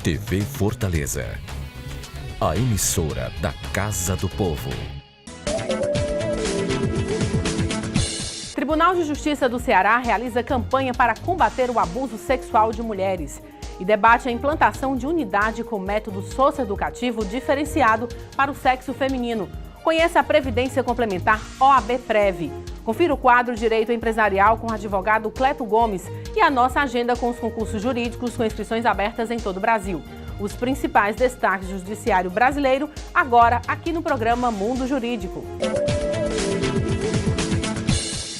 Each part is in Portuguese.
TV Fortaleza, a emissora da Casa do Povo. Tribunal de Justiça do Ceará realiza campanha para combater o abuso sexual de mulheres e debate a implantação de unidade com método socioeducativo diferenciado para o sexo feminino. Conheça a Previdência Complementar OAB-Prev. Confira o quadro Direito Empresarial com o advogado Cleto Gomes e a nossa agenda com os concursos jurídicos com inscrições abertas em todo o Brasil. Os principais destaques do judiciário brasileiro, agora aqui no programa Mundo Jurídico.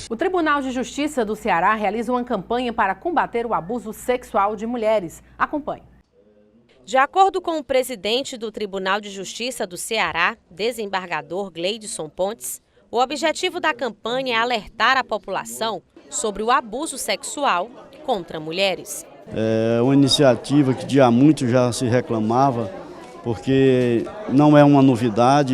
O Tribunal de Justiça do Ceará realiza uma campanha para combater o abuso sexual de mulheres. Acompanhe. De acordo com o presidente do Tribunal de Justiça do Ceará, desembargador Gleidson Pontes, o objetivo da campanha é alertar a população sobre o abuso sexual contra mulheres. É uma iniciativa que há muito já se reclamava, porque não é uma novidade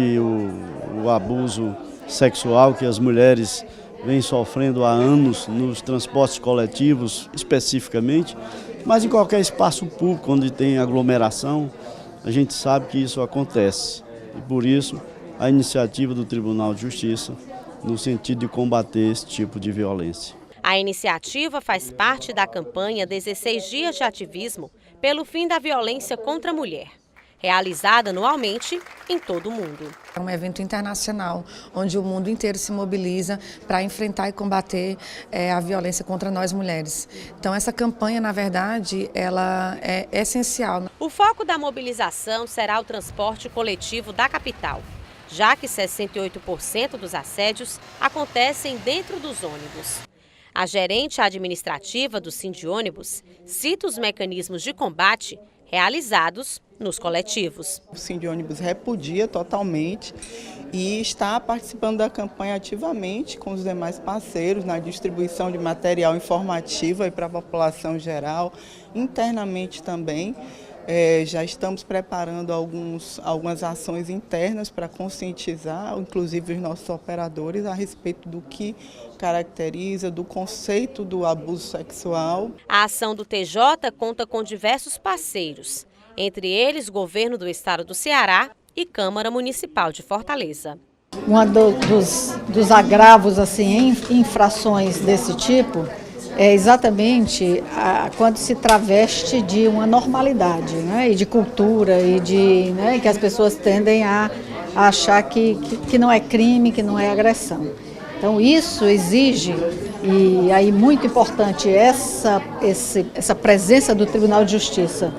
o abuso sexual que as mulheres vêm sofrendo há anos nos transportes coletivos especificamente, mas em qualquer espaço público onde tem aglomeração, a gente sabe que isso acontece. E por isso a iniciativa do Tribunal de Justiça no sentido de combater esse tipo de violência. A iniciativa faz parte da campanha 16 Dias de Ativismo pelo Fim da Violência contra a Mulher, realizada anualmente em todo o mundo. É um evento internacional, onde o mundo inteiro se mobiliza para enfrentar e combater a violência contra nós mulheres. Então essa campanha, na verdade, ela é essencial. O foco da mobilização será o transporte coletivo da capital, já que 68% dos assédios acontecem dentro dos ônibus. A gerente administrativa do Sindônibus cita os mecanismos de combate realizados nos coletivos. O Sindônibus repudia totalmente e está participando da campanha ativamente com os demais parceiros na distribuição de material informativo para a população geral, internamente também. Já estamos preparando algumas ações internas para conscientizar, inclusive os nossos operadores, a respeito do que caracteriza, do conceito do abuso sexual. A ação do TJ conta com diversos parceiros, entre eles Governo do Estado do Ceará e Câmara Municipal de Fortaleza. Dos agravos assim, em infrações desse tipo é exatamente quando se traveste de uma normalidade, né, e de cultura, e que as pessoas tendem a achar que não é crime, que não é agressão. Então isso exige, e aí muito importante, essa presença do Tribunal de Justiça,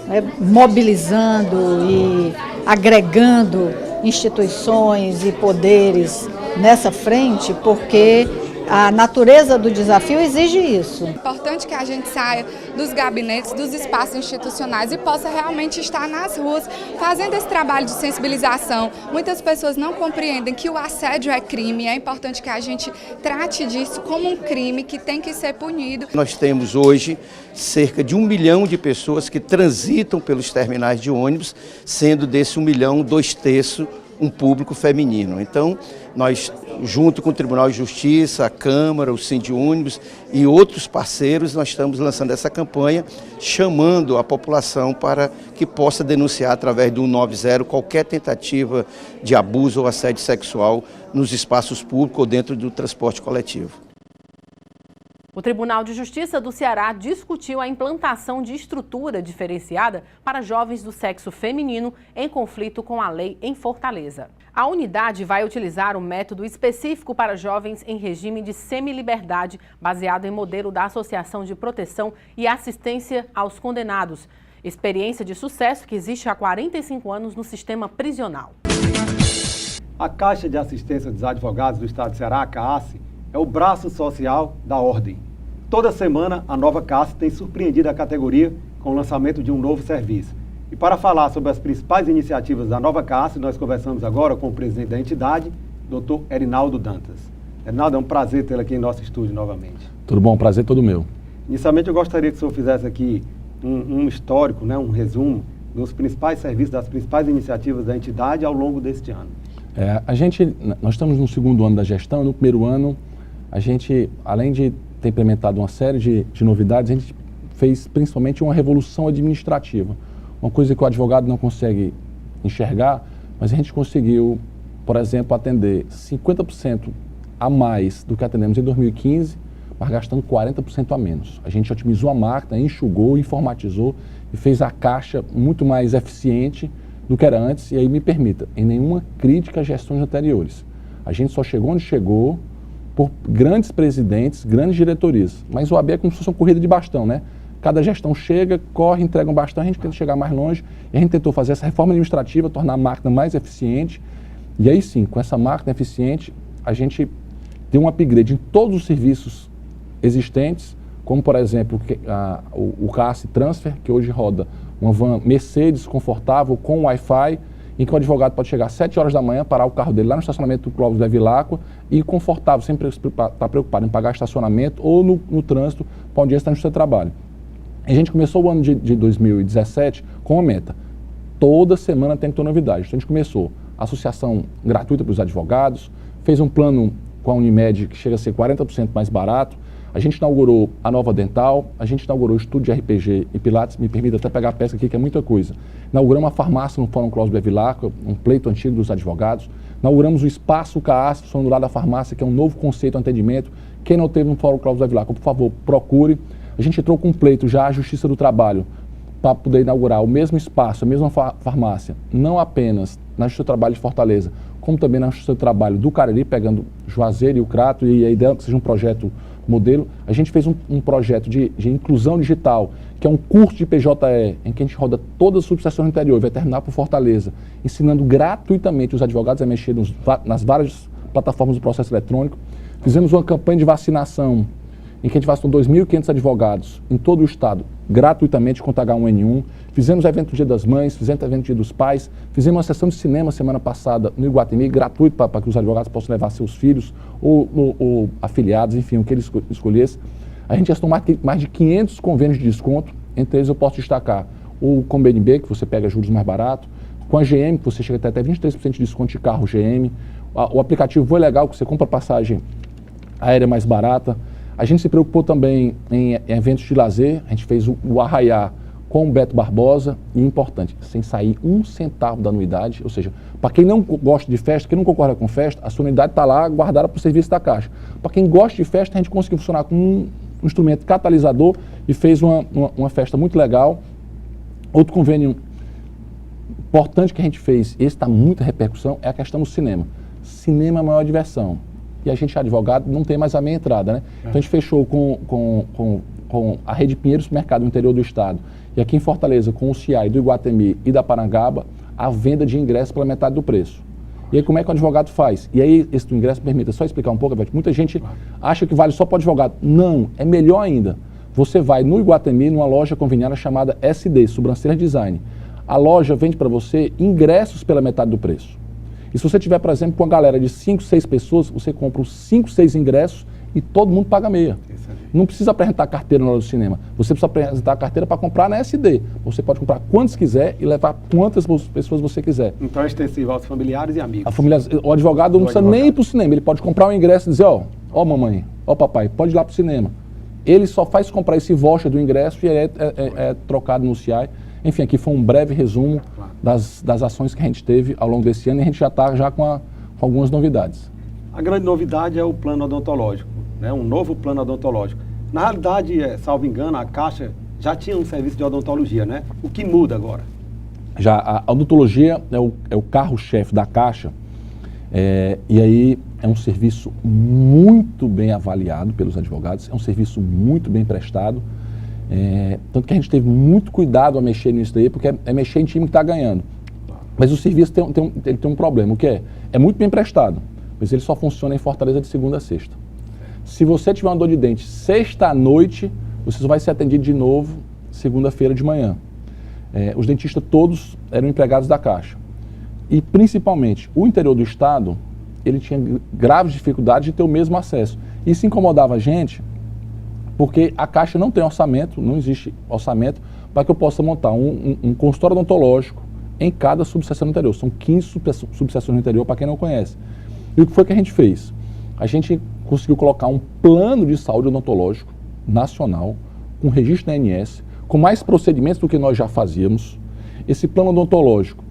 né, mobilizando e agregando instituições e poderes nessa frente, porque a natureza do desafio exige isso. É importante que a gente saia dos gabinetes, dos espaços institucionais e possa realmente estar nas ruas fazendo esse trabalho de sensibilização. Muitas pessoas não compreendem que o assédio é crime, é importante que a gente trate disso como um crime que tem que ser punido. Nós temos hoje cerca de 1 milhão de pessoas que transitam pelos terminais de ônibus, sendo desse 1 milhão, 2/3 um público feminino. Então, nós, junto com o Tribunal de Justiça, a Câmara, o Sindônibus e outros parceiros, nós estamos lançando essa campanha, chamando a população para que possa denunciar através do 190 qualquer tentativa de abuso ou assédio sexual nos espaços públicos ou dentro do transporte coletivo. O Tribunal de Justiça do Ceará discutiu a implantação de estrutura diferenciada para jovens do sexo feminino em conflito com a lei em Fortaleza. A unidade vai utilizar um método específico para jovens em regime de semiliberdade, baseado em modelo da Associação de Proteção e Assistência aos Condenados. Experiência de sucesso que existe há 45 anos no sistema prisional. A Caixa de Assistência dos Advogados do Estado do Ceará, a CAASSE, é o braço social da Ordem. Toda semana, a nova CAASSE tem surpreendido a categoria com o lançamento de um novo serviço. E para falar sobre as principais iniciativas da nova CAASSE, nós conversamos agora com o presidente da entidade, Dr. Erinaldo Dantas. Erinaldo, é um prazer tê-lo aqui em nosso estúdio novamente. Tudo bom, prazer todo meu. Inicialmente, eu gostaria que o senhor fizesse aqui um histórico, né, um resumo dos principais serviços, das principais iniciativas da entidade ao longo deste ano. Nós estamos no segundo ano da gestão. No primeiro ano, a gente, além de ter implementado uma série de novidades, a gente fez principalmente uma revolução administrativa, uma coisa que o advogado não consegue enxergar, mas a gente conseguiu, por exemplo, atender 50% a mais do que atendemos em 2015, mas gastando 40% a menos. A gente otimizou a máquina, enxugou, informatizou e fez a Caixa muito mais eficiente do que era antes. E aí me permita, em nenhuma crítica às gestões anteriores. A gente só chegou onde chegou por grandes presidentes, grandes diretorias. Mas o AB é como se fosse uma corrida de bastão, né? Cada gestão chega, corre, entrega um bastão, a gente tenta chegar mais longe. E a gente tentou fazer essa reforma administrativa, tornar a máquina mais eficiente. E aí sim, com essa máquina eficiente, a gente tem um upgrade em todos os serviços existentes, como por exemplo o CAS Transfer, que hoje roda uma van Mercedes confortável com Wi-Fi, em que o advogado pode chegar às 7 horas da manhã, parar o carro dele lá no estacionamento do Clóvis da Vilacqua e confortável, sem estar preocupado em pagar estacionamento ou no trânsito para onde ele está no seu trabalho. A gente começou o ano de 2017 com uma meta. Toda semana tem que ter novidade. Então a gente começou a associação gratuita para os advogados, fez um plano com a Unimed que chega a ser 40% mais barato. A gente inaugurou a Nova Dental, a gente inaugurou o estúdio de RPG e Pilates, me permite até pegar a peça aqui, que é muita coisa. Inauguramos a farmácia no Fórum Clóvis da Vilacqua, um pleito antigo dos advogados. Inauguramos o Espaço CAAS, do lado da farmácia, que é um novo conceito de atendimento. Quem não teve no Fórum Clóvis da Vilacqua, por favor, procure. A gente entrou com um pleito já à Justiça do Trabalho para poder inaugurar o mesmo espaço, a mesma farmácia, não apenas na Justiça do Trabalho de Fortaleza, como também na Justiça do Trabalho do Cariri, pegando Juazeiro e o Crato, e a ideia é que seja um projeto modelo. A gente fez um projeto de inclusão digital, que é um curso de PJE, em que a gente roda todas as subseções do interior, vai terminar por Fortaleza, ensinando gratuitamente os advogados a mexer nas várias plataformas do processo eletrônico. Fizemos uma campanha de vacinação, em que a gente vacinou 2.500 advogados em todo o estado, gratuitamente contra H1N1. Fizemos evento Dia das Mães, fizemos evento Dia dos Pais, fizemos uma sessão de cinema semana passada no Iguatemi, gratuito para que os advogados possam levar seus filhos ou afiliados, enfim, o que eles escolhessem. A gente assinou mais de 500 convênios de desconto, entre eles eu posso destacar o com BNB, que você pega juros mais barato, com a GM, que você chega até 23% de desconto de carro GM, o aplicativo Voe Legal, que você compra passagem aérea mais barata. A gente se preocupou também em eventos de lazer, a gente fez o Arraiá com o Beto Barbosa, e importante, sem sair um centavo da anuidade, ou seja, para quem não gosta de festa, quem não concorda com festa, a sua unidade está lá guardada para o serviço da Caixa. Para quem gosta de festa, a gente conseguiu funcionar com um instrumento catalisador e fez uma festa muito legal. Outro convênio importante que a gente fez, esse está muita repercussão, é a questão do cinema. Cinema é a maior diversão. E a gente, advogado, não tem mais a meia entrada, né? Então a gente fechou com a Rede Pinheiros Mercado no interior do estado e aqui em Fortaleza com o CIAI do Iguatemi e da Parangaba a venda de ingressos pela metade do preço. E aí como é que o advogado faz? E aí esse do ingresso, permita só explicar um pouco, muita gente acha que vale só para o advogado. Não, é melhor ainda. Você vai no Iguatemi, numa loja conveniada chamada SD, Sobrancelha Design. A loja vende para você ingressos pela metade do preço. E se você tiver, por exemplo, com uma galera de 5, 6 pessoas, você compra os 5, 6 ingressos e todo mundo paga meia. Não precisa apresentar carteira na hora do cinema. Você precisa apresentar a carteira para comprar na SD. Você pode comprar quantos quiser e levar quantas pessoas você quiser. Então é extensivo aos familiares e amigos. O advogado não precisa nem ir para o cinema. Ele pode comprar um ingresso e dizer, ó mamãe, ó papai, pode ir lá para o cinema. Ele só faz comprar esse voucher do ingresso e é trocado no CIAI. Enfim, aqui foi um breve resumo das ações que a gente teve ao longo desse ano e a gente já está com algumas novidades. A grande novidade é o plano odontológico, né? Um novo plano odontológico. Na realidade, salvo engano, a Caixa já tinha um serviço de odontologia, né? O que muda agora? Já a odontologia é o carro-chefe da Caixa e aí é um serviço muito bem avaliado pelos advogados, é um serviço muito bem prestado. Tanto que a gente teve muito cuidado a mexer nisso daí, porque é mexer em time que está ganhando. Mas o serviço ele tem um problema, o que é muito bem prestado, mas ele só funciona em Fortaleza de segunda a sexta. Se você tiver uma dor de dente sexta à noite, você só vai ser atendido de novo segunda-feira de manhã. Os dentistas todos eram empregados da Caixa. E principalmente o interior do estado, ele tinha graves dificuldades de ter o mesmo acesso. Isso incomodava a gente, porque a Caixa não tem orçamento, não existe orçamento para que eu possa montar um consultório odontológico em cada subseção do interior. São 15 subseções no interior, para quem não conhece. E o que foi que a gente fez? A gente conseguiu colocar um plano de saúde odontológico nacional, com registro na ANS, com mais procedimentos do que nós já fazíamos, Esse plano odontológico,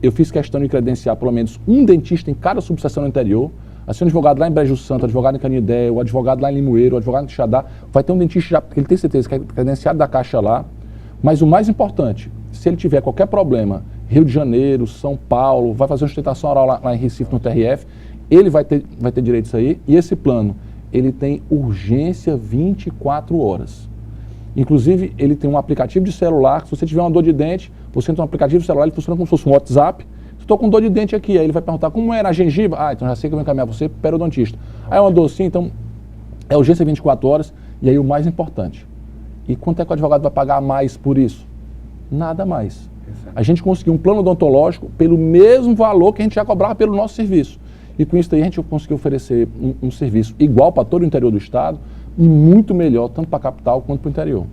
eu fiz questão de credenciar pelo menos um dentista em cada subseção no interior. Assim, o advogado lá em Brejo Santo, o advogado em Canindé, o advogado lá em Limoeiro, o advogado em Quixadá, vai ter um dentista já, porque ele tem certeza que é credenciado da Caixa lá. Mas o mais importante, se ele tiver qualquer problema, Rio de Janeiro, São Paulo, vai fazer uma sustentação oral lá em Recife, no TRF, ele vai ter direito a isso aí. E esse plano, ele tem urgência 24 horas. Inclusive, ele tem um aplicativo de celular, se você tiver uma dor de dente, você tem um aplicativo de celular, ele funciona como se fosse um WhatsApp. Estou com dor de dente aqui, aí ele vai perguntar como é na gengiva. Ah, então já sei que eu vou encaminhar você para o periodontista. Aí é uma dor sim, então é urgência 24 horas. E aí o mais importante, e quanto é que o advogado vai pagar mais por isso? Nada mais. A gente conseguiu um plano odontológico pelo mesmo valor que a gente já cobrava pelo nosso serviço. E com isso daí a gente conseguiu oferecer um serviço igual para todo o interior do estado e muito melhor, tanto para a capital quanto para o interior.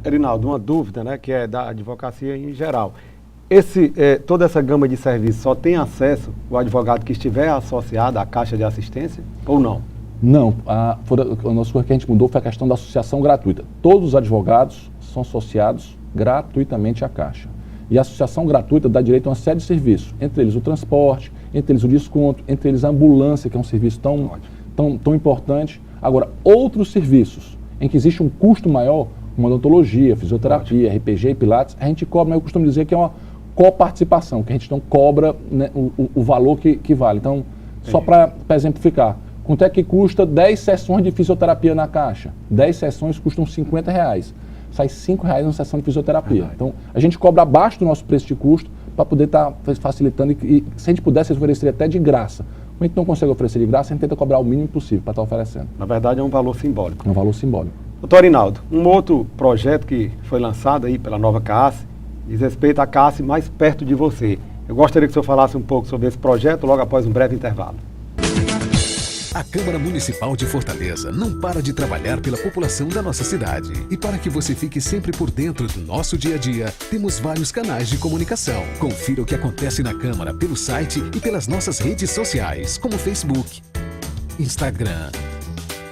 Erinaldo, uma dúvida, né, que é da advocacia em geral. Toda essa gama de serviços só tem acesso o advogado que estiver associado à Caixa de Assistência ou não? Não. A nossa coisa que a gente mudou foi a questão da associação gratuita. Todos os advogados são associados gratuitamente à Caixa. E a associação gratuita dá direito a uma série de serviços, entre eles o transporte, entre eles o desconto, entre eles a ambulância, que é um serviço tão importante. Agora, outros serviços em que existe um custo maior, como odontologia, fisioterapia, RPG e pilates, a gente cobra, mas eu costumo dizer que é uma coparticipação, que a gente não cobra, né, o valor que vale. Então, só para exemplificar, quanto é que custa 10 sessões de fisioterapia na Caixa? 10 sessões custam R$50. Sai R$5 uma sessão de fisioterapia. Então, a gente cobra abaixo do nosso preço de custo para poder estar facilitando e se a gente pudesse oferecer até de graça. Como a gente não consegue oferecer de graça, a gente tenta cobrar o mínimo possível para estar oferecendo. Na verdade, é um valor simbólico. É um valor simbólico. Doutor Erinaldo, um outro projeto que foi lançado aí pela nova CAASSE diz respeito à CAASSE mais perto de você. Eu gostaria que o senhor falasse um pouco sobre esse projeto logo após um breve intervalo. A Câmara Municipal de Fortaleza não para de trabalhar pela população da nossa cidade. E para que você fique sempre por dentro do nosso dia a dia, temos vários canais de comunicação. Confira o que acontece na Câmara pelo site e pelas nossas redes sociais, como Facebook, Instagram,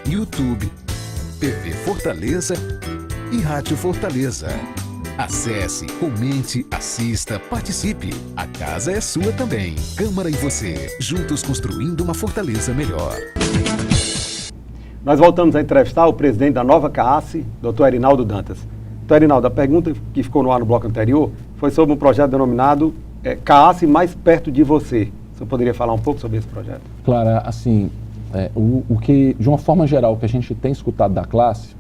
YouTube, TV Fortaleza e Rádio Fortaleza. Acesse, comente, assista, participe. A casa é sua também. Câmara e você, juntos construindo uma Fortaleza melhor. Nós voltamos a entrevistar o presidente da nova CAASSE, doutor Erinaldo Dantas. Doutor Erinaldo, a pergunta que ficou no ar no bloco anterior foi sobre um projeto denominado CAASSE mais perto de você. O senhor poderia falar um pouco sobre esse projeto? Claro, assim, o que, de uma forma geral, o que a gente tem escutado da classe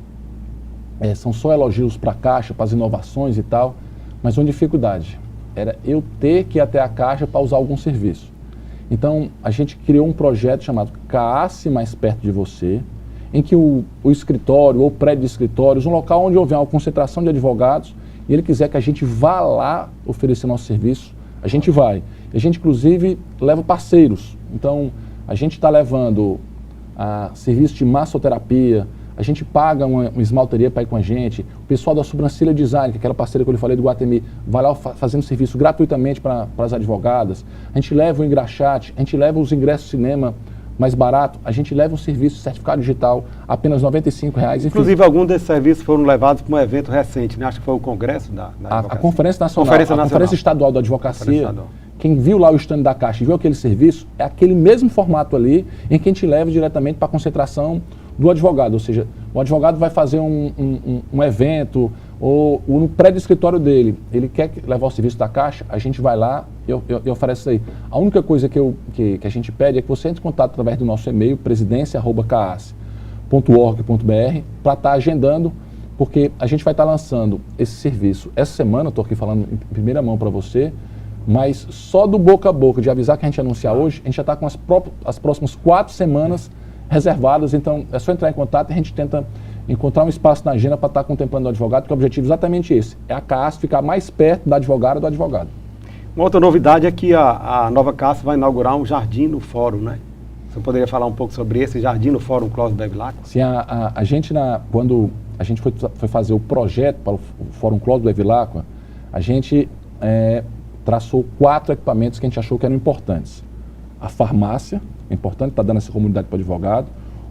são só elogios para a Caixa, para as inovações e tal, mas uma dificuldade era eu ter que ir até a Caixa para usar algum serviço. Então, a gente criou um projeto chamado CAASSE mais perto de você, em que o escritório ou prédio de escritórios, um local onde houver uma concentração de advogados, e ele quiser que a gente vá lá oferecer nosso serviço, a gente vai. A gente, inclusive, leva parceiros. Então, a gente está levando serviço de massoterapia, a gente paga uma esmalteria para ir com a gente, o pessoal da Sobrancelha Design, que é aquela parceira que eu lhe falei do Guatemi, vai lá fazendo serviço gratuitamente para as advogadas, a gente leva o engraxate, a gente leva os ingressos de cinema mais barato, a gente leva um serviço de certificado digital, apenas R$95. Inclusive, alguns desses serviços foram levados para um evento recente, né? Acho que foi o Congresso da a Conferência Nacional, a Conferência Estadual da Advocacia. Quem viu lá o stand da Caixa e viu aquele serviço, é aquele mesmo formato ali em que a gente leva diretamente para a concentração do advogado, ou seja, o advogado vai fazer um evento ou no prédio escritório dele, ele quer levar o serviço da Caixa, a gente vai lá e oferece isso aí. A única coisa que a gente pede é que você entre em contato através do nosso e-mail, presidencia@caasse.org.br, para estar agendando, porque a gente vai estar lançando esse serviço essa semana, estou aqui falando em primeira mão para você, mas só do boca a boca, de avisar que a gente anunciar hoje, a gente já está com as próximas 4 semanas reservadas, então é só entrar em contato e a gente tenta encontrar um espaço na agenda para estar contemplando o advogado, porque o objetivo é exatamente esse, é a CAASSE ficar mais perto da advogada do advogado. Uma outra novidade é que a nova CAASSE vai inaugurar um jardim no fórum, né? Você poderia falar um pouco sobre esse jardim no Fórum Cláudio Bevilacqua? Sim, a gente, quando a gente foi fazer o projeto para o Fórum Cláudio Bevilacqua, a gente traçou 4 equipamentos que a gente achou que eram importantes. A farmácia, é importante, está dando essa comunidade para o advogado.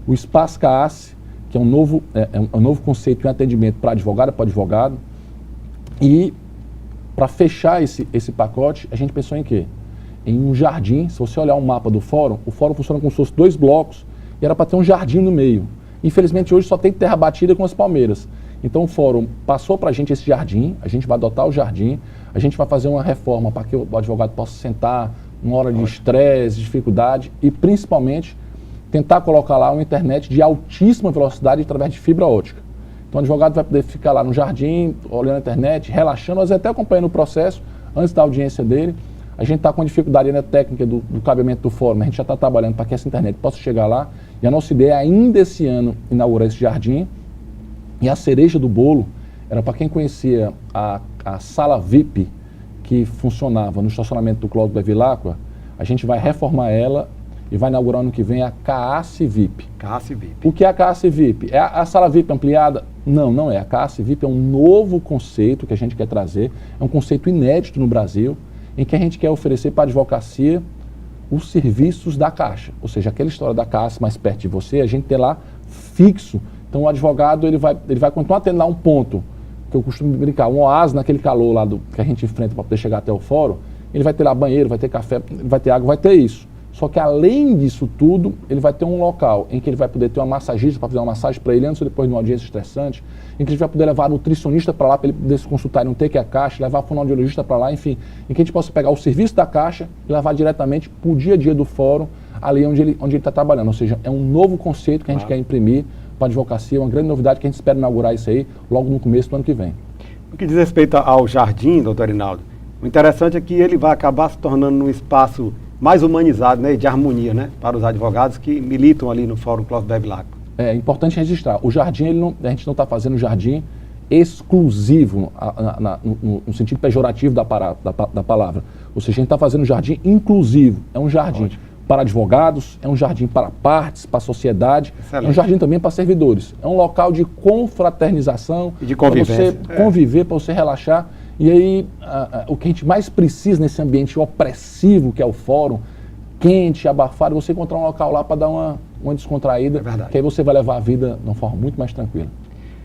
O Espaço CAASSE, que é um novo conceito de atendimento para advogada, para advogado. E Para fechar esse pacote, a gente pensou em quê? Em um jardim. Se você olhar um mapa do fórum, o fórum funciona como se fosse 2 blocos e era para ter um jardim no meio. Infelizmente hoje só tem terra batida com as palmeiras. Então o fórum passou para a gente esse jardim, a gente vai adotar o jardim, a gente vai fazer uma reforma para que o advogado possa sentar numa hora de estresse, dificuldade e principalmente tentar colocar lá uma internet de altíssima velocidade através de fibra ótica. Então o advogado vai poder ficar lá no jardim, olhando a internet, relaxando, mas até acompanhando o processo antes da audiência dele. A gente está com dificuldade na técnica do cabeamento do fórum, a gente já está trabalhando para que essa internet possa chegar lá. E a nossa ideia é ainda esse ano inaugurar esse jardim. E a cereja do bolo era para quem conhecia a sala VIP que funcionava no estacionamento do Cláudio Bevilacqua, a gente vai reformar ela e vai inaugurar ano que vem a CAASSE VIP. CAASSE VIP. O que é a CAASSE VIP? É a sala VIP ampliada? Não, não é. A CAASSE VIP é um novo conceito que a gente quer trazer, é um conceito inédito no Brasil, em que a gente quer oferecer para a advocacia os serviços da Caixa. Ou seja, aquela história da CAASSE mais perto de você, a gente tem lá fixo. Então o advogado ele vai continuar tendo lá um ponto, que eu costumo brincar, um oásis naquele calor lá que a gente enfrenta para poder chegar até o fórum. Ele vai ter lá banheiro, vai ter café, vai ter água, vai ter isso. Só que além disso tudo, ele vai ter um local em que ele vai poder ter uma massagista para fazer uma massagem para ele antes ou depois de uma audiência estressante, em que a gente vai poder levar o nutricionista para lá para ele poder se consultar e não ter que ir à Caixa, levar o fonoaudiologista para lá, enfim, em que a gente possa pegar o serviço da Caixa e levar diretamente para o dia a dia do fórum, ali onde ele está trabalhando. Ou seja, é um novo conceito que a gente quer imprimir para a advocacia, uma grande novidade que a gente espera inaugurar isso aí logo no começo do ano que vem. No que diz respeito ao jardim, doutor Rinaldo, o interessante é que ele vai acabar se tornando um espaço mais humanizado, né, de harmonia, né, para os advogados que militam ali no Fórum Cláudio Bevilacqua. É importante registrar, o jardim, a gente não está fazendo jardim exclusivo, no sentido pejorativo da palavra. Ou seja, a gente está fazendo jardim inclusivo, é um jardim para advogados, é um jardim para partes, para a sociedade, é um jardim também para servidores. É um local de confraternização, e de convivência. Para você conviver, para você relaxar. E aí, o que a gente mais precisa nesse ambiente opressivo que é o fórum, quente, abafado, você encontrar um local lá para dar uma descontraída, que aí você vai levar a vida de uma forma muito mais tranquila.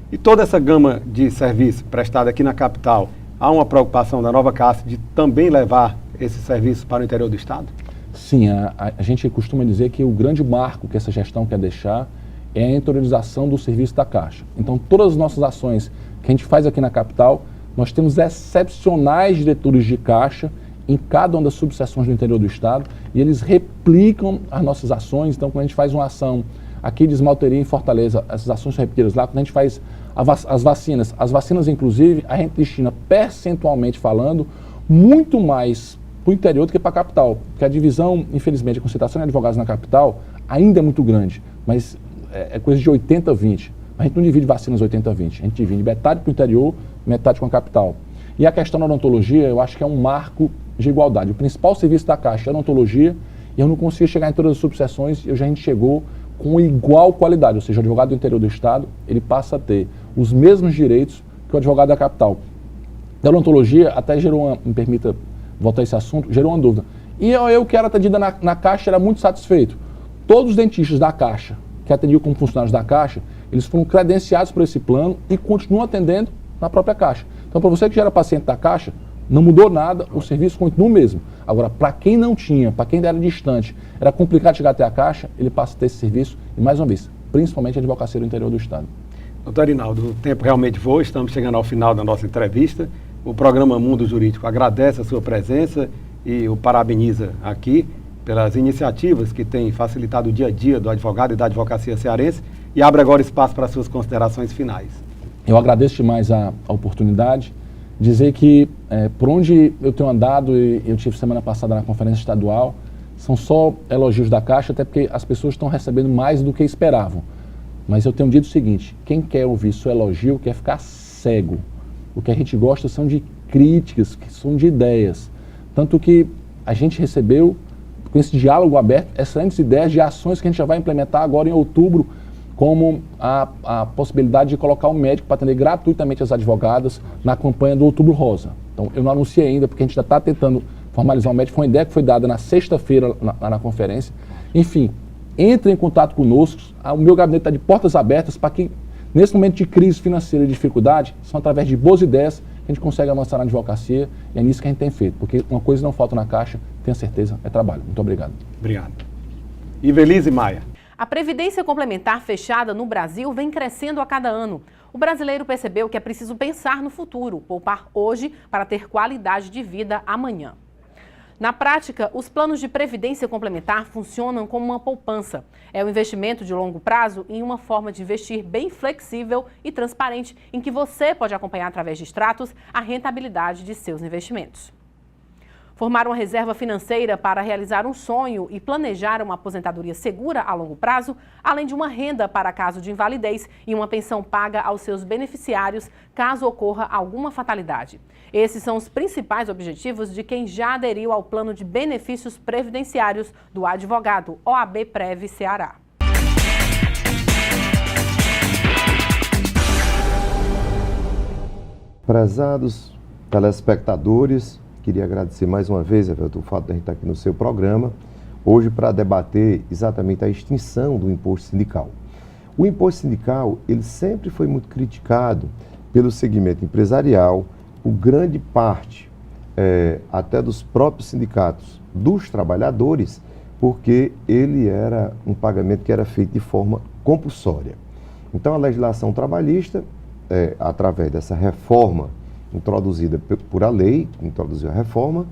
E toda essa gama de serviço prestado aqui na capital, há uma preocupação da nova CAASSE de também levar esses serviços para o interior do estado? Sim, a gente costuma dizer que o grande marco que essa gestão quer deixar é a interiorização do serviço da Caixa. Então, todas as nossas ações que a gente faz aqui na capital, nós temos excepcionais diretores de Caixa em cada uma das subseções do interior do estado e eles replicam as nossas ações. Então, quando a gente faz uma ação aqui de esmalteria em Fortaleza, essas ações são repetidas lá. Quando a gente faz as vacinas, inclusive, a gente destina, percentualmente falando, muito mais para o interior do que para a capital. Porque a divisão, infelizmente, a concentração de advogados na capital ainda é muito grande, mas é coisa de 80-20. A gente não divide vacinas 80-20, a gente divide metade para o interior, metade com a capital. E a questão da odontologia, eu acho que é um marco de igualdade. O principal serviço da Caixa é a odontologia, e eu não consigo chegar em todas as subseções, a gente chegou com igual qualidade, ou seja, o advogado do interior do estado, ele passa a ter os mesmos direitos que o advogado da capital. Da odontologia, até gerou me permita voltar a esse assunto, gerou uma dúvida. E eu que era atendida na Caixa, era muito satisfeito. Todos os dentistas da Caixa, que atendiam como funcionários da Caixa, eles foram credenciados por esse plano e continuam atendendo na própria Caixa. Então, para você que já era paciente da Caixa, não mudou nada, o serviço continua o mesmo. Agora, para quem não tinha, para quem era distante, era complicado chegar até a Caixa, ele passa a ter esse serviço, e mais uma vez, principalmente a advocacia do interior do estado. Doutor Rinaldo, o tempo realmente voa, estamos chegando ao final da nossa entrevista. O programa Mundo Jurídico agradece a sua presença e o parabeniza aqui pelas iniciativas que têm facilitado o dia a dia do advogado e da advocacia cearense e abre agora espaço para suas considerações finais. Eu agradeço demais a oportunidade, dizer que por onde eu tenho andado, e eu tive semana passada na conferência estadual, são só elogios da Caixa, até porque as pessoas estão recebendo mais do que esperavam. Mas eu tenho dito o seguinte, quem quer ouvir só elogio quer ficar cego. O que a gente gosta são de críticas, que são de ideias. Tanto que a gente recebeu, com esse diálogo aberto, excelentes ideias de ações que a gente já vai implementar agora em outubro, como a possibilidade de colocar um médico para atender gratuitamente as advogadas na campanha do Outubro Rosa. Então, eu não anunciei ainda, porque a gente já está tentando formalizar um médico. Foi uma ideia que foi dada na sexta-feira na conferência. Enfim, entre em contato conosco. O meu gabinete está de portas abertas para que, nesse momento de crise financeira e dificuldade, são através de boas ideias a gente consegue avançar na advocacia e é nisso que a gente tem feito, porque uma coisa não falta na Caixa, tenha certeza, é trabalho. Muito obrigado. Obrigado. Ivelise Maia. A previdência complementar fechada no Brasil vem crescendo a cada ano. O brasileiro percebeu que é preciso pensar no futuro, poupar hoje para ter qualidade de vida amanhã. Na prática, os planos de previdência complementar funcionam como uma poupança. É um investimento de longo prazo em uma forma de investir bem flexível e transparente, em que você pode acompanhar através de extratos a rentabilidade de seus investimentos. Formar uma reserva financeira para realizar um sonho e planejar uma aposentadoria segura a longo prazo, além de uma renda para caso de invalidez e uma pensão paga aos seus beneficiários caso ocorra alguma fatalidade. Esses são os principais objetivos de quem já aderiu ao plano de benefícios previdenciários do advogado OAB Prev Ceará. Prezados telespectadores, queria agradecer mais uma vez, Everton, o fato de a gente estar aqui no seu programa, hoje para debater exatamente a extinção do imposto sindical. O imposto sindical, ele sempre foi muito criticado pelo segmento empresarial, por grande parte, até dos próprios sindicatos, dos trabalhadores, porque ele era um pagamento que era feito de forma compulsória. Então, a legislação trabalhista, através dessa reforma introduzida por a lei, introduziu a reforma,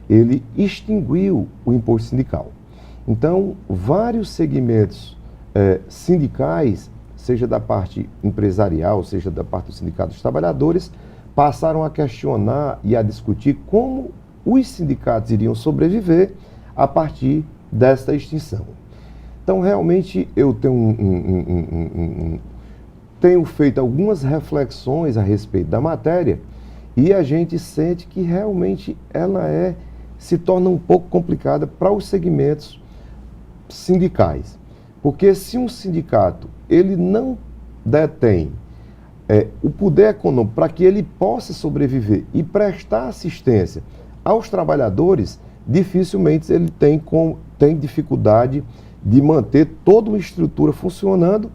ele extinguiu o imposto sindical. Então, vários segmentos sindicais, seja da parte empresarial, seja da parte do sindicato dos trabalhadores, passaram a questionar e a discutir como os sindicatos iriam sobreviver a partir desta extinção. Então, realmente, eu tenho feito algumas reflexões a respeito da matéria e a gente sente que realmente ela se torna um pouco complicada para os segmentos sindicais. Porque se um sindicato ele não detém o poder econômico para que ele possa sobreviver e prestar assistência aos trabalhadores, dificilmente ele tem dificuldade de manter toda uma estrutura funcionando,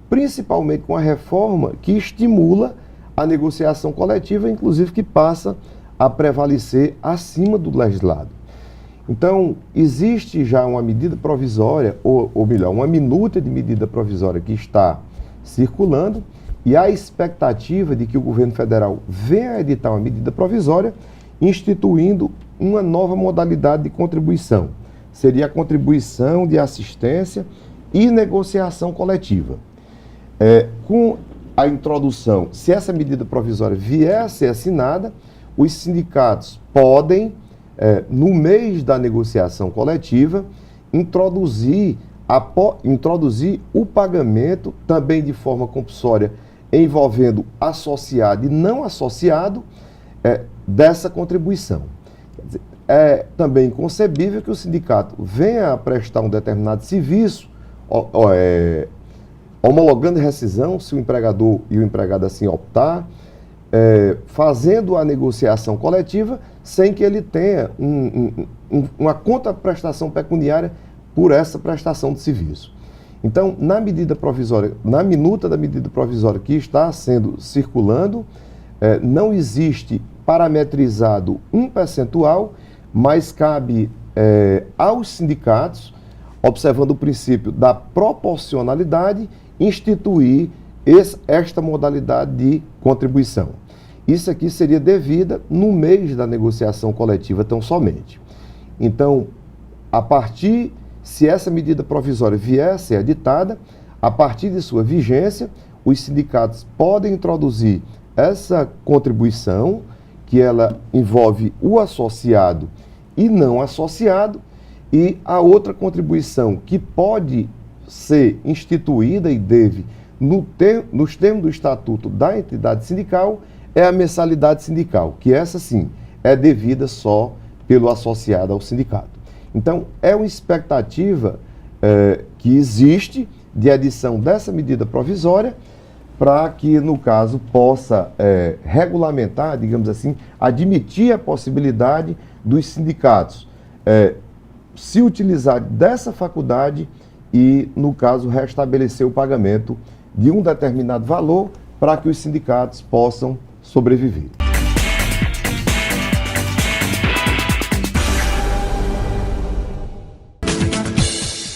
principalmente com a reforma que estimula a negociação coletiva, inclusive que passa a prevalecer acima do legislado. Então, existe já uma medida provisória, ou melhor, uma minuta de medida provisória que está circulando, e há expectativa de que o governo federal venha a editar uma medida provisória instituindo uma nova modalidade de contribuição. Seria a contribuição de assistência e negociação coletiva. Com a introdução, se essa medida provisória vier a ser assinada, os sindicatos podem, no mês da negociação coletiva, introduzir o pagamento, também de forma compulsória, envolvendo associado e não associado, dessa contribuição. Quer dizer, é também inconcebível que o sindicato venha a prestar um determinado serviço, homologando rescisão, se o empregador e o empregado assim optar, fazendo a negociação coletiva, sem que ele tenha uma contraprestação pecuniária por essa prestação de serviço. Então, na medida provisória, na minuta da medida provisória que está sendo circulando, não existe parametrizado um percentual, mas cabe aos sindicatos, observando o princípio da proporcionalidade, instituir esta modalidade de contribuição. Isso aqui seria devida no mês da negociação coletiva tão somente. Então, se essa medida provisória vier a ser editada, a partir de sua vigência, os sindicatos podem introduzir essa contribuição, que ela envolve o associado e não associado, e a outra contribuição que pode ser instituída e deve, nos termos do estatuto da entidade sindical, é a mensalidade sindical, que essa sim é devida só pelo associado ao sindicato. Então, é uma expectativa que existe de edição dessa medida provisória para que, no caso, possa regulamentar, digamos assim, admitir a possibilidade dos sindicatos se utilizar dessa faculdade e, no caso, restabelecer o pagamento de um determinado valor para que os sindicatos possam sobreviver.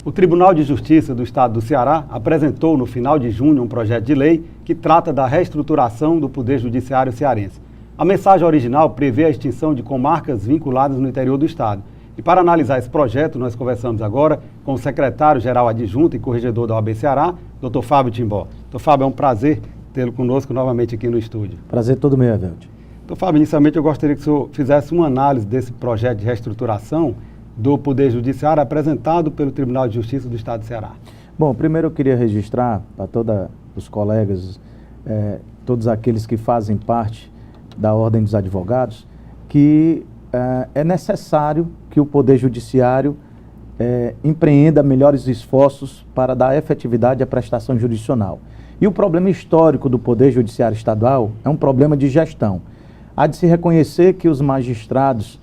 O Tribunal de Justiça do Estado do Ceará apresentou no final de junho um projeto de lei que trata da reestruturação do Poder Judiciário cearense. A mensagem original prevê a extinção de comarcas vinculadas no interior do Estado. E para analisar esse projeto, nós conversamos agora com o secretário-geral adjunto e corregedor da OAB Ceará, Dr. Fábio Timbó. Dr. Fábio, é um prazer tê-lo conosco novamente aqui no estúdio. Prazer todo meu, Evelto. Dr. Fábio, inicialmente eu gostaria que o senhor fizesse uma análise desse projeto de reestruturação do Poder Judiciário apresentado pelo Tribunal de Justiça do Estado do Ceará. Bom, primeiro eu queria registrar para todos os colegas, todos aqueles que fazem parte da Ordem dos Advogados, que é necessário que o Poder Judiciário empreenda melhores esforços para dar efetividade à prestação jurisdicional. E o problema histórico do Poder Judiciário Estadual é um problema de gestão. Há de se reconhecer que os magistrados,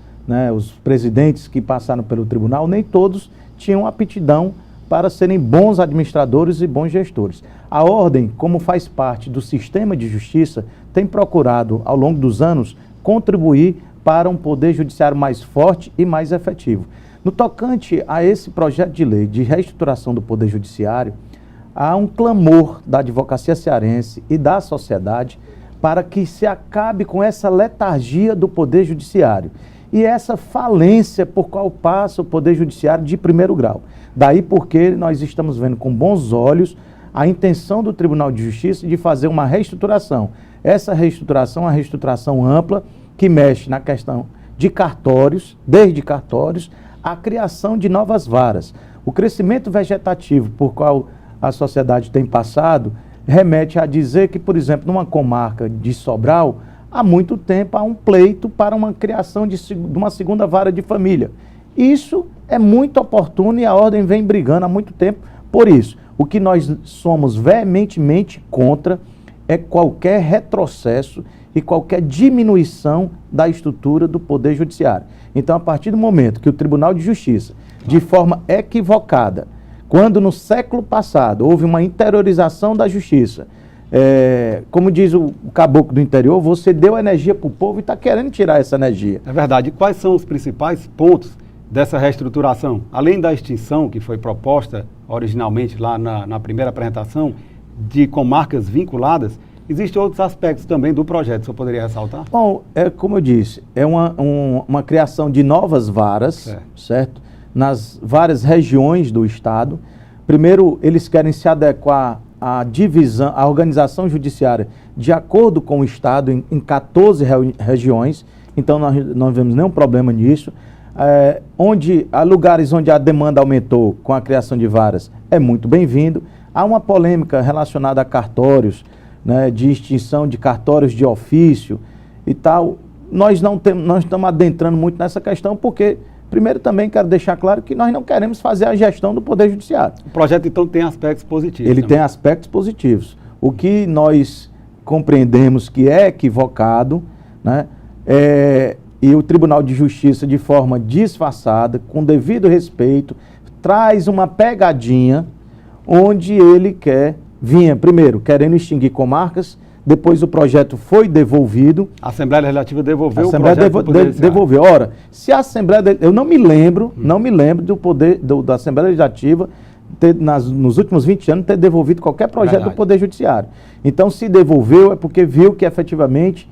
os presidentes que passaram pelo tribunal, nem todos tinham aptidão para serem bons administradores e bons gestores. A Ordem, como faz parte do sistema de justiça, tem procurado, ao longo dos anos, contribuir para um Poder Judiciário mais forte e mais efetivo. No tocante a esse projeto de lei de reestruturação do Poder Judiciário, há um clamor da advocacia cearense e da sociedade para que se acabe com essa letargia do Poder Judiciário e essa falência por qual passa o Poder Judiciário de primeiro grau. Daí porque nós estamos vendo com bons olhos a intenção do Tribunal de Justiça de fazer uma reestruturação. Essa reestruturação é uma reestruturação ampla que mexe na questão de cartórios, desde cartórios, a criação de novas varas. O crescimento vegetativo por qual a sociedade tem passado remete a dizer que, por exemplo, numa comarca de Sobral, há muito tempo há um pleito para uma criação de uma segunda vara de família. Isso é muito oportuno e a Ordem vem brigando há muito tempo por isso. O que nós somos veementemente contra é qualquer retrocesso e qualquer diminuição da estrutura do Poder Judiciário. Então, a partir do momento que o Tribunal de Justiça, de forma equivocada, quando no século passado houve uma interiorização da justiça, como diz o caboclo do interior, você deu energia para o povo e está querendo tirar essa energia. É verdade. E quais são os principais pontos dessa reestruturação? Além da extinção que foi proposta originalmente lá na primeira apresentação, de comarcas vinculadas, existem outros aspectos também do projeto, o senhor poderia ressaltar? Bom, como eu disse, é uma criação de novas varas, certo? Nas várias regiões do Estado. Primeiro, eles querem se adequar à divisão, à organização judiciária de acordo com o Estado em 14 regiões, então nós não vemos nenhum problema nisso. Há lugares onde a demanda aumentou com a criação de varas, é muito bem-vindo. Há uma polêmica relacionada a cartórios, de extinção de cartórios de ofício e tal. Nós não estamos adentrando muito nessa questão porque, primeiro, também quero deixar claro que nós não queremos fazer a gestão do Poder Judiciário. O projeto, então, tem aspectos positivos. Ele tem aspectos positivos. O que nós compreendemos que é equivocado, e o Tribunal de Justiça, de forma disfarçada, com devido respeito, traz uma pegadinha onde ele vinha, primeiro, querendo extinguir comarcas, depois o projeto foi devolvido. A Assembleia Legislativa devolveu o projeto devolveu. Ora, se a Assembleia... Eu não me lembro do poder da Assembleia Legislativa nos últimos 20 anos ter devolvido qualquer projeto do Poder Judiciário. Então, se devolveu é porque viu que efetivamente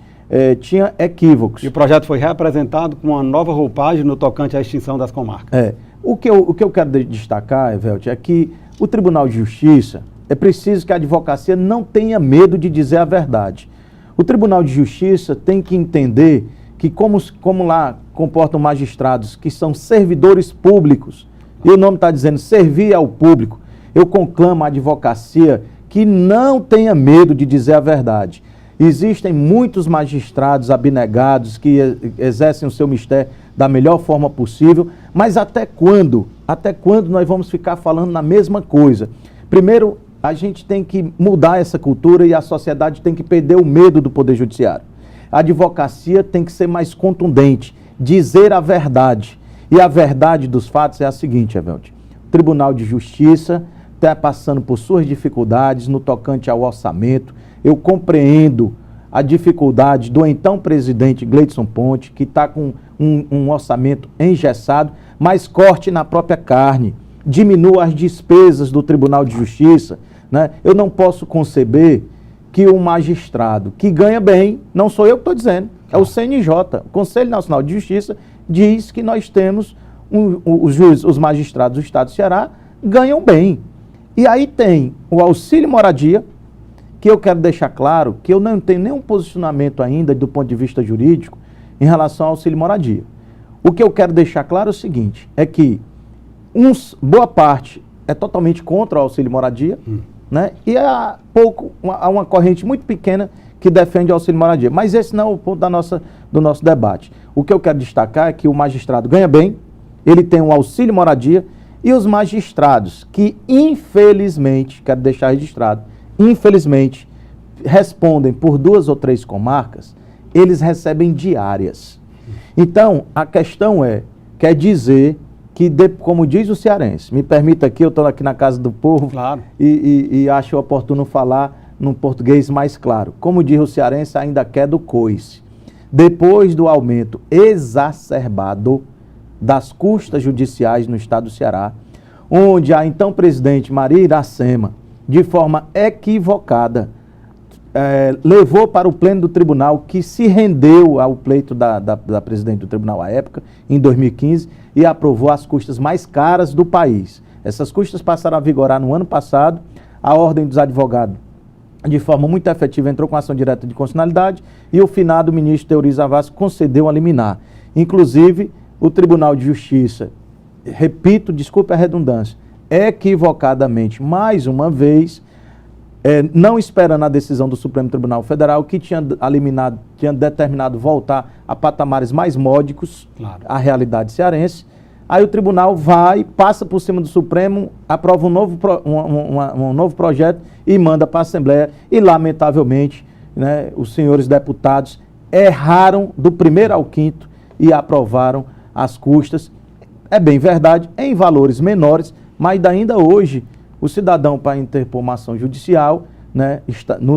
tinha equívocos. E o projeto foi reapresentado com uma nova roupagem no tocante à extinção das comarcas. O que eu quero destacar, Evelto, é que o Tribunal de Justiça, é preciso que a advocacia não tenha medo de dizer a verdade. O Tribunal de Justiça tem que entender que como lá comportam magistrados que são servidores públicos, e o nome está dizendo servir ao público, eu conclamo a advocacia que não tenha medo de dizer a verdade. Existem muitos magistrados abnegados que exercem o seu mistério da melhor forma possível, mas até quando nós vamos ficar falando na mesma coisa? Primeiro, a gente tem que mudar essa cultura e a sociedade tem que perder o medo do Poder Judiciário. A advocacia tem que ser mais contundente, dizer a verdade. E a verdade dos fatos é a seguinte, Evelto. O Tribunal de Justiça está passando por suas dificuldades no tocante ao orçamento. Eu compreendo a dificuldade do então presidente Gleidson Ponte, que está com um orçamento engessado, mas corte na própria carne. diminua as despesas do Tribunal de Justiça, né? Eu não posso conceber que o magistrado que ganha bem, não sou eu que estou dizendo, é o CNJ, o Conselho Nacional de Justiça, diz que nós temos os juízes, os magistrados do Estado do Ceará ganham bem. E aí tem o auxílio moradia, que eu quero deixar claro que eu não tenho nenhum posicionamento ainda do ponto de vista jurídico em relação ao auxílio moradia. O que eu quero deixar claro é o seguinte, é que boa parte é totalmente contra o auxílio moradia, né? E há uma corrente muito pequena que defende o auxílio moradia. Mas esse não é o ponto do nosso debate. O que eu quero destacar é que o magistrado ganha bem, ele tem um auxílio moradia, e os magistrados que, infelizmente, quero deixar registrado, infelizmente, respondem por 2 ou 3 comarcas, eles recebem diárias. Então, a questão quer dizer que, como diz o cearense, me permita aqui, eu estou aqui na Casa do Povo, claro, e acho oportuno falar num português mais claro. Como diz o cearense, ainda quer do coice. Depois do aumento exacerbado das custas judiciais no estado do Ceará, onde a então presidente Maria Iracema, de forma equivocada, levou para o pleno do tribunal, que se rendeu ao pleito da presidente do tribunal à época, em 2015, e aprovou as custas mais caras do país. Essas custas passaram a vigorar no ano passado. A Ordem dos Advogados, de forma muito efetiva, entrou com ação direta de constitucionalidade e o finado ministro Teori Zavascki concedeu a liminar. Inclusive, o Tribunal de Justiça, repito, desculpe a redundância, equivocadamente, mais uma vez, não esperando a decisão do Supremo Tribunal Federal, que tinha determinado voltar a patamares mais módicos, claro, à realidade cearense. Aí o tribunal passa por cima do Supremo, aprova um novo projeto e manda para a Assembleia. E, lamentavelmente, né, os senhores deputados erraram do 1º ao 5º e aprovaram as custas. É bem verdade, em valores menores, mas ainda hoje o cidadão, para interpor uma ação judicial, né,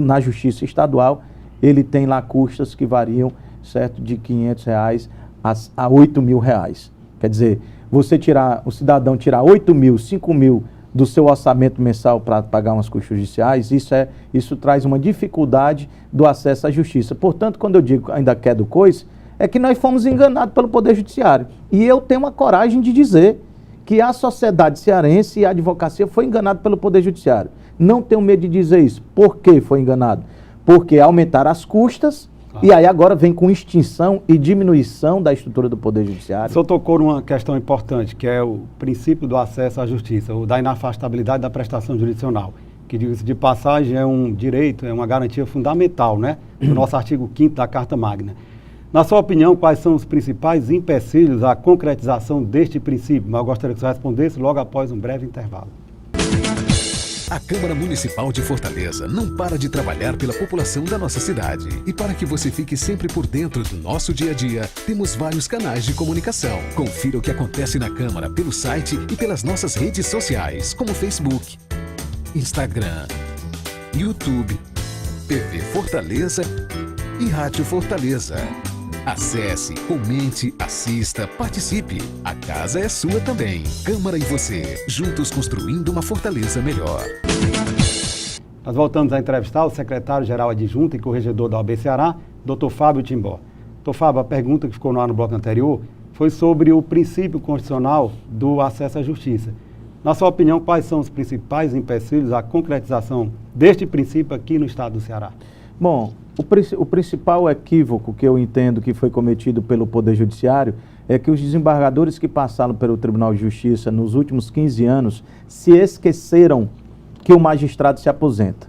na Justiça Estadual, ele tem lá custas que variam, certo, de R$500 a R$8.000. Quer dizer, o cidadão tirar 8 mil, 5 mil do seu orçamento mensal para pagar umas custas judiciais, isso traz uma dificuldade do acesso à justiça. Portanto, quando eu digo ainda quer do coice, é que nós fomos enganados pelo Poder Judiciário. E eu tenho a coragem de dizer que a sociedade cearense e a advocacia foi enganada pelo Poder Judiciário. Não tenho medo de dizer isso. Por que foi enganado? Porque aumentaram as custas, e aí agora vem com extinção e diminuição da estrutura do Poder Judiciário. O senhor tocou numa questão importante, que é o princípio do acesso à justiça, o da inafastabilidade da prestação jurisdicional, que, de passagem, é um direito, é uma garantia fundamental, né, do nosso artigo 5º da Carta Magna. Na sua opinião, quais são os principais empecilhos à concretização deste princípio? Mas eu gostaria que você respondesse logo após um breve intervalo. A Câmara Municipal de Fortaleza não para de trabalhar pela população da nossa cidade. E para que você fique sempre por dentro do nosso dia a dia, temos vários canais de comunicação. Confira o que acontece na Câmara pelo site e pelas nossas redes sociais, como Facebook, Instagram, YouTube, TV Fortaleza e Rádio Fortaleza. Acesse, comente, assista, participe. A casa é sua também. Câmara e você, juntos construindo uma Fortaleza melhor. Nós voltamos a entrevistar o secretário-geral adjunto e corregedor da OAB Ceará, Dr. Fábio Timbó. Dr. Fábio, a pergunta que ficou no ar no bloco anterior foi sobre o princípio constitucional do acesso à justiça. Na sua opinião, quais são os principais empecilhos à concretização deste princípio aqui no estado do Ceará? Bom, o principal equívoco que eu entendo que foi cometido pelo Poder Judiciário é que os desembargadores que passaram pelo Tribunal de Justiça nos últimos 15 anos se esqueceram que o magistrado se aposenta.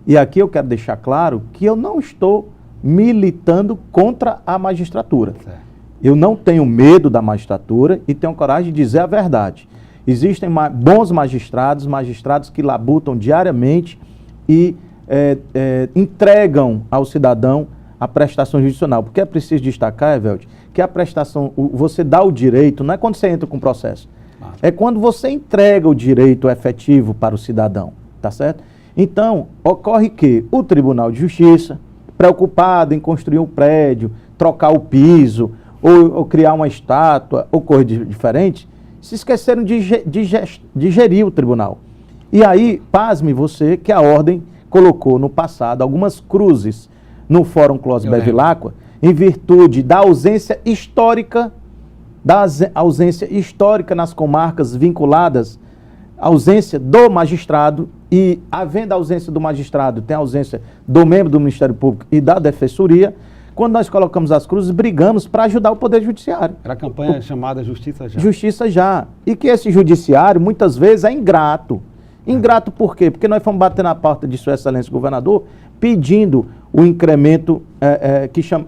E aqui eu quero deixar claro que eu não estou militando contra a magistratura. Certo. Eu não tenho medo da magistratura e tenho coragem de dizer a verdade. Existem bons magistrados que labutam diariamente e entregam ao cidadão a prestação jurisdicional. Porque é preciso destacar, Evelde, que a prestação, você dá o direito, não é quando você entra com o processo, é quando você entrega o direito efetivo para o cidadão, tá certo? Então, ocorre que o Tribunal de Justiça, preocupado em construir um prédio, trocar o piso, ou criar uma estátua, ou coisa diferente, se esqueceram de gerir o tribunal. E aí, pasme você, que a ordem colocou no passado algumas cruzes no Fórum Clóvis Bevilacqua, em virtude da ausência histórica nas comarcas vinculadas à ausência do magistrado, e havendo a ausência do magistrado, tem a ausência do membro do Ministério Público e da Defensoria. Quando nós colocamos as cruzes, brigamos para ajudar o Poder Judiciário. Era a campanha chamada Justiça Já. Justiça Já. E que esse judiciário, muitas vezes, é ingrato. Ingrato por quê? Porque nós fomos bater na porta de Sua Excelência o Governador, pedindo o incremento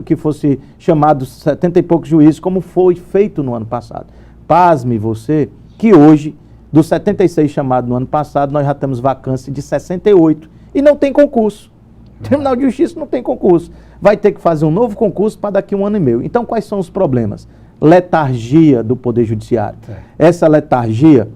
que fosse chamado 70 e poucos juízes, como foi feito no ano passado. Pasme você que hoje, dos 76 chamados no ano passado, nós já temos vacância de 68. E não tem concurso. O Tribunal de Justiça não tem concurso. Vai ter que fazer um novo concurso para daqui a 1 ano e meio. Então, quais são os problemas? Letargia do Poder Judiciário. Essa letargia,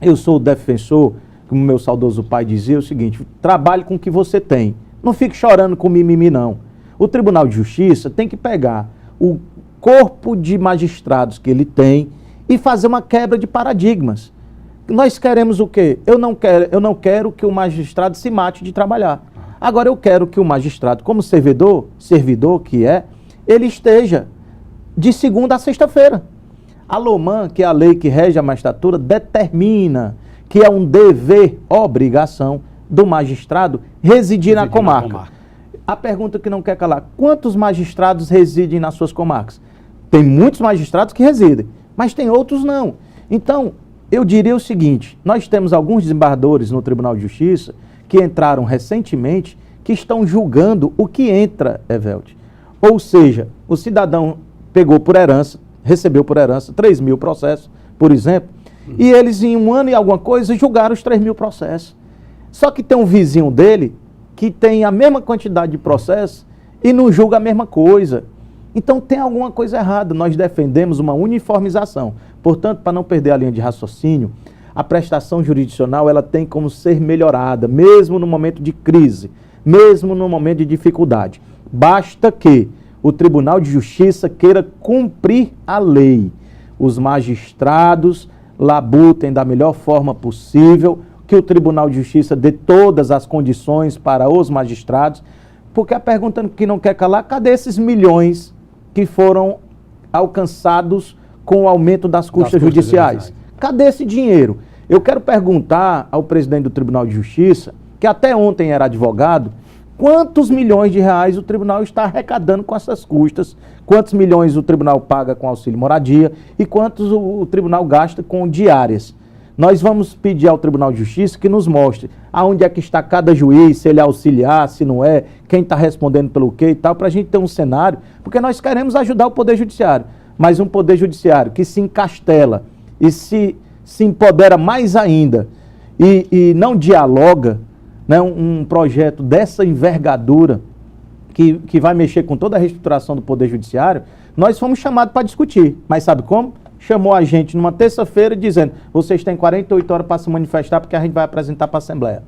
eu sou o defensor, como meu saudoso pai dizia, é o seguinte: trabalhe com o que você tem. Não fique chorando com mimimi, não. O Tribunal de Justiça tem que pegar o corpo de magistrados que ele tem e fazer uma quebra de paradigmas. Nós queremos o quê? Eu não quero que o magistrado se mate de trabalhar. Agora eu quero que o magistrado, como servidor que é, ele esteja de segunda a sexta-feira. A LOMAN, que é a lei que rege a magistratura, determina que é um dever, obrigação do magistrado residir na comarca. A pergunta que não quer calar: quantos magistrados residem nas suas comarcas? Tem muitos magistrados que residem, mas tem outros não. Então, eu diria o seguinte: nós temos alguns desembargadores no Tribunal de Justiça que entraram recentemente, que estão julgando o que entra, Evelde. Ou seja, o cidadão pegou por herança, recebeu por herança 3 mil processos, por exemplo, e eles em 1 ano e alguma coisa julgaram os 3 mil processos. Só que tem um vizinho dele que tem a mesma quantidade de processos e não julga a mesma coisa. Então tem alguma coisa errada. Nós defendemos uma uniformização. Portanto, para não perder a linha de raciocínio, a prestação jurisdicional ela tem como ser melhorada, mesmo no momento de crise, mesmo no momento de dificuldade. Basta que o Tribunal de Justiça queira cumprir a lei. Os magistrados labutem da melhor forma possível, que o Tribunal de Justiça dê todas as condições para os magistrados, porque a pergunta que não quer calar: cadê esses milhões que foram alcançados com o aumento das custas judiciais? Cadê esse dinheiro? Eu quero perguntar ao presidente do Tribunal de Justiça, que até ontem era advogado, quantos milhões de reais o tribunal está arrecadando com essas custas, quantos milhões o tribunal paga com auxílio moradia e quantos o tribunal gasta com diárias. Nós vamos pedir ao Tribunal de Justiça que nos mostre aonde é que está cada juiz, se ele é auxiliar, se não é, quem está respondendo pelo quê e tal, para a gente ter um cenário, porque nós queremos ajudar o Poder Judiciário, mas um Poder Judiciário que se encastela e se empodera mais ainda e não dialoga, né, um projeto dessa envergadura que vai mexer com toda a reestruturação do Poder Judiciário, nós fomos chamados para discutir. Mas sabe como? Chamou a gente numa terça-feira dizendo: vocês têm 48 horas para se manifestar porque a gente vai apresentar para a Assembleia.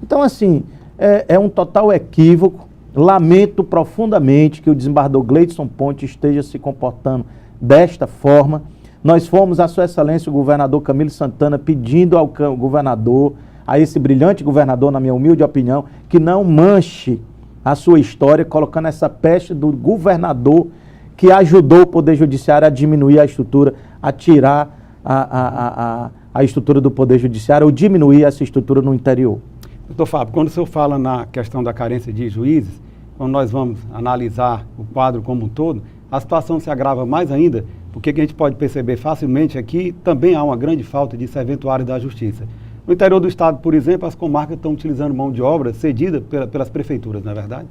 Então, assim, é um total equívoco. Lamento profundamente que o desembargador Gleidson Ponte esteja se comportando desta forma. Nós fomos a Sua Excelência o governador Camilo Santana pedindo ao governador, a esse brilhante governador, na minha humilde opinião, que não manche a sua história colocando essa peste do governador que ajudou o Poder Judiciário a diminuir a estrutura, a tirar a estrutura do Poder Judiciário ou diminuir essa estrutura no interior. Doutor Fábio, quando o senhor fala na questão da carência de juízes, quando nós vamos analisar o quadro como um todo, a situação se agrava mais ainda, porque o que a gente pode perceber facilmente é que também há uma grande falta de serventuário da Justiça. No interior do estado, por exemplo, as comarcas estão utilizando mão de obra cedida pelas prefeituras, não é verdade?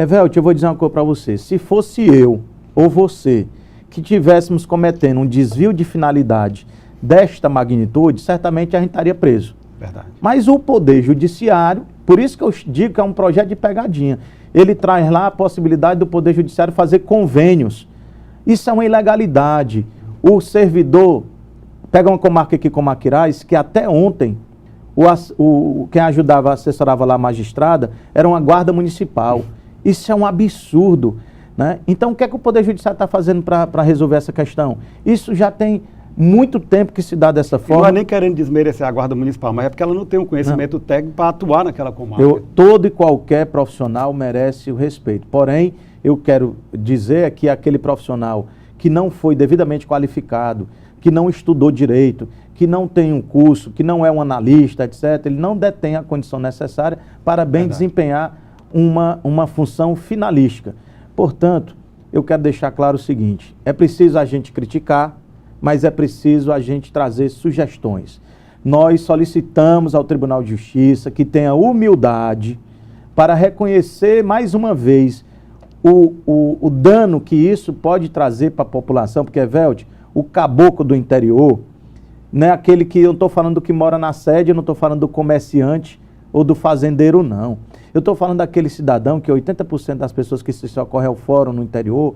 Velt, eu vou dizer uma coisa para você. Se fosse eu ou você que estivéssemos cometendo um desvio de finalidade desta magnitude, certamente a gente estaria preso. Verdade. Mas o Poder Judiciário, por isso que eu digo que é um projeto de pegadinha, ele traz lá a possibilidade do Poder Judiciário fazer convênios. Isso é uma ilegalidade. O servidor, pega uma comarca aqui como Aquiraz, que até ontem, quem ajudava, assessorava lá a magistrada, era uma guarda municipal. Isso é um absurdo, né? Então, o que é que o Poder Judiciário está fazendo para resolver essa questão? Isso já tem muito tempo que se dá dessa forma. Não é nem querendo desmerecer a Guarda Municipal, mas é porque ela não tem um conhecimento técnico para atuar naquela comarca. Todo e qualquer profissional merece o respeito. Porém, eu quero dizer que aquele profissional que não foi devidamente qualificado, que não estudou direito, que não tem um curso, que não é um analista, etc., ele não detém a condição necessária para bem desempenhar uma função finalística. Portanto, eu quero deixar claro o seguinte: é preciso a gente criticar, mas é preciso a gente trazer sugestões. Nós solicitamos ao Tribunal de Justiça que tenha humildade para reconhecer mais uma vez o dano que isso pode trazer para a população, porque, Velde, o caboclo do interior, não é aquele que, eu não estou falando do que mora na sede, eu não estou falando do comerciante ou do fazendeiro, não. Eu estou falando daquele cidadão que 80% das pessoas que se socorrem ao fórum no interior,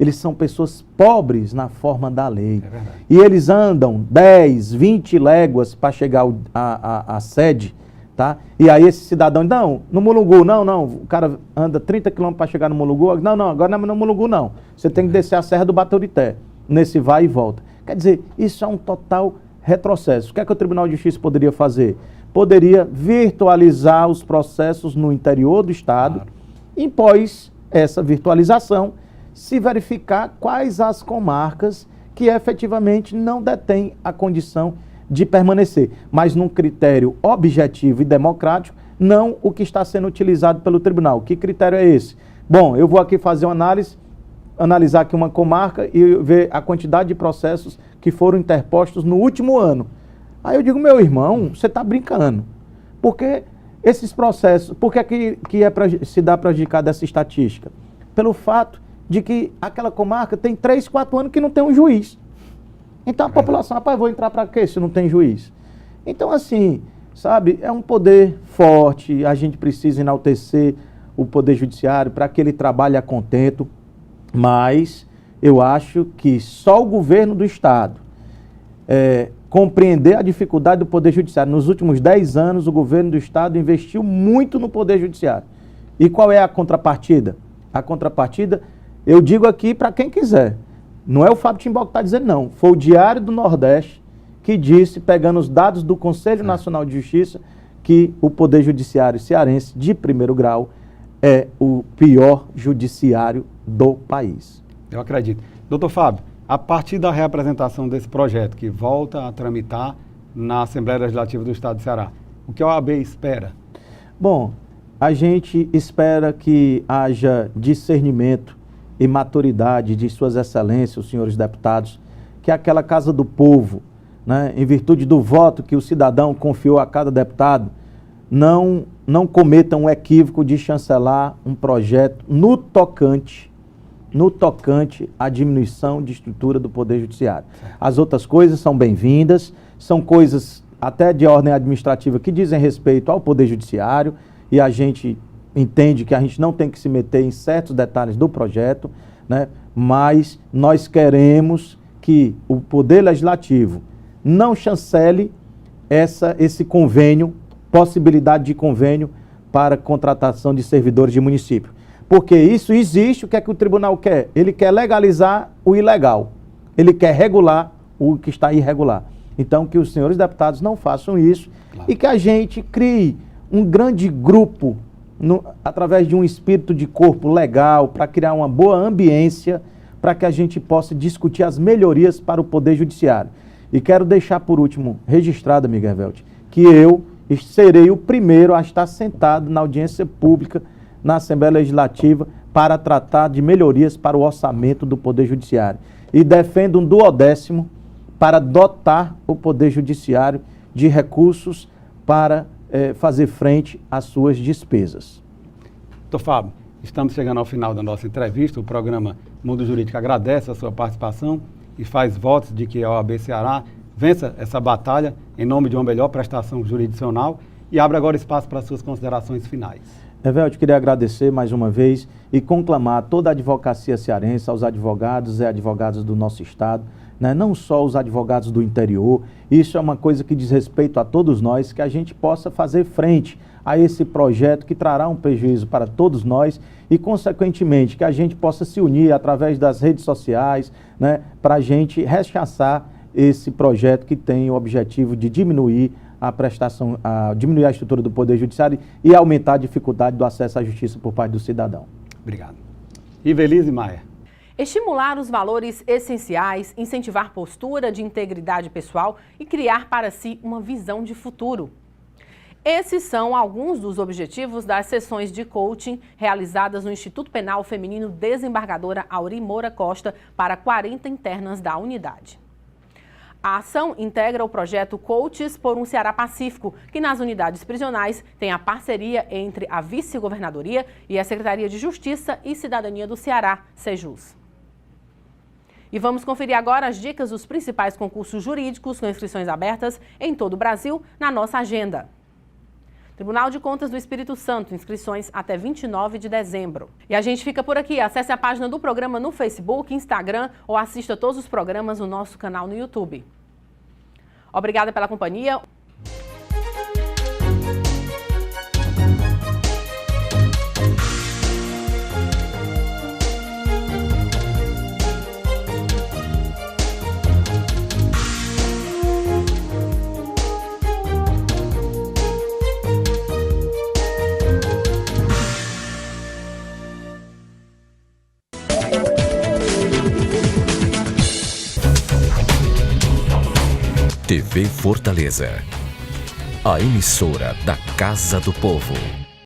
eles são pessoas pobres na forma da lei. E eles andam 10, 20 léguas para chegar à sede, tá? E aí esse cidadão, não, no Mulungu, não, o cara anda 30 quilômetros para chegar no Mulungu, não, agora não é no Mulungu, não. Você tem que descer a Serra do Baturité, nesse vai e volta. Quer dizer, isso é um total retrocesso. O que é que o Tribunal de Justiça poderia fazer? Poderia virtualizar os processos no interior do Estado, e após essa virtualização, se verificar quais as comarcas que efetivamente não detêm a condição de permanecer, mas num critério objetivo e democrático, não o que está sendo utilizado pelo tribunal. Que critério é esse? Bom, eu vou aqui fazer uma análise, analisar aqui uma comarca e ver a quantidade de processos que foram interpostos no último ano. Aí eu digo, meu irmão, você está brincando. Porque esses processos, por que se dá prejudicado essa estatística? Pelo fato de que aquela comarca tem 3, 4 anos que não tem um juiz. Então a população, rapaz, vou entrar para quê se não tem juiz? Então assim, sabe, é um poder forte, a gente precisa enaltecer o poder judiciário para que ele trabalhe a contento, mas eu acho que só o governo do Estado compreender a dificuldade do poder judiciário. Nos últimos 10 anos, o governo do Estado investiu muito no poder judiciário. E qual é a contrapartida? A contrapartida, eu digo aqui para quem quiser, não é o Fábio Timbó que está dizendo, não. Foi o Diário do Nordeste que disse, pegando os dados do Conselho Nacional de Justiça, que o Poder Judiciário cearense, de primeiro grau, é o pior judiciário do país. Eu acredito. Doutor Fábio, a partir da reapresentação desse projeto, que volta a tramitar na Assembleia Legislativa do Estado do Ceará, o que a OAB espera? Bom, a gente espera que haja discernimento e maturidade de suas excelências, os senhores deputados, que aquela Casa do Povo, né, em virtude do voto que o cidadão confiou a cada deputado, não cometam um equívoco de chancelar um projeto no tocante à diminuição de estrutura do Poder Judiciário. As outras coisas são bem-vindas, são coisas até de ordem administrativa que dizem respeito ao Poder Judiciário, e a gente entende que a gente não tem que se meter em certos detalhes do projeto, né? Mas nós queremos que o Poder Legislativo não chancele esse convênio, possibilidade de convênio para contratação de servidores de município. Porque isso existe, o que é que o tribunal quer? Ele quer legalizar o ilegal, ele quer regular o que está irregular. Então, que os senhores deputados não façam isso, claro, e que a gente crie um grande grupo, através de um espírito de corpo legal, para criar uma boa ambiência, para que a gente possa discutir as melhorias para o Poder Judiciário. E quero deixar por último registrado, Miguel Velde, que eu serei o primeiro a estar sentado na audiência pública na Assembleia Legislativa para tratar de melhorias para o orçamento do Poder Judiciário. E defendo um 10º para dotar o Poder Judiciário de recursos para fazer frente às suas despesas. Doutor Fábio, estamos chegando ao final da nossa entrevista. O programa Mundo Jurídico agradece a sua participação e faz votos de que a OAB Ceará vença essa batalha em nome de uma melhor prestação jurisdicional e abre agora espaço para suas considerações finais. Evelio, eu queria agradecer mais uma vez e conclamar toda a advocacia cearense, aos advogados e advogadas do nosso Estado, né? Não só os advogados do interior. Isso é uma coisa que diz respeito a todos nós, que a gente possa fazer frente a esse projeto que trará um prejuízo para todos nós e, consequentemente, que a gente possa se unir através das redes sociais, né? Para a gente rechaçar esse projeto que tem o objetivo de diminuir diminuir a estrutura do Poder Judiciário e aumentar a dificuldade do acesso à justiça por parte do cidadão. Obrigado. Ivelise Maia. Estimular os valores essenciais, incentivar postura de integridade pessoal e criar para si uma visão de futuro. Esses são alguns dos objetivos das sessões de coaching realizadas no Instituto Penal Feminino Desembargadora Auri Moura Costa para 40 internas da unidade. A ação integra o projeto Coaches por um Ceará Pacífico, que nas unidades prisionais tem a parceria entre a Vice-Governadoria e a Secretaria de Justiça e Cidadania do Ceará, Sejus. E vamos conferir agora as dicas dos principais concursos jurídicos com inscrições abertas em todo o Brasil na nossa agenda. Tribunal de Contas do Espírito Santo, inscrições até 29 de dezembro. E a gente fica por aqui. Acesse a página do programa no Facebook, Instagram ou assista todos os programas no nosso canal no YouTube. Obrigada pela companhia. TV Fortaleza, a emissora da Casa do Povo.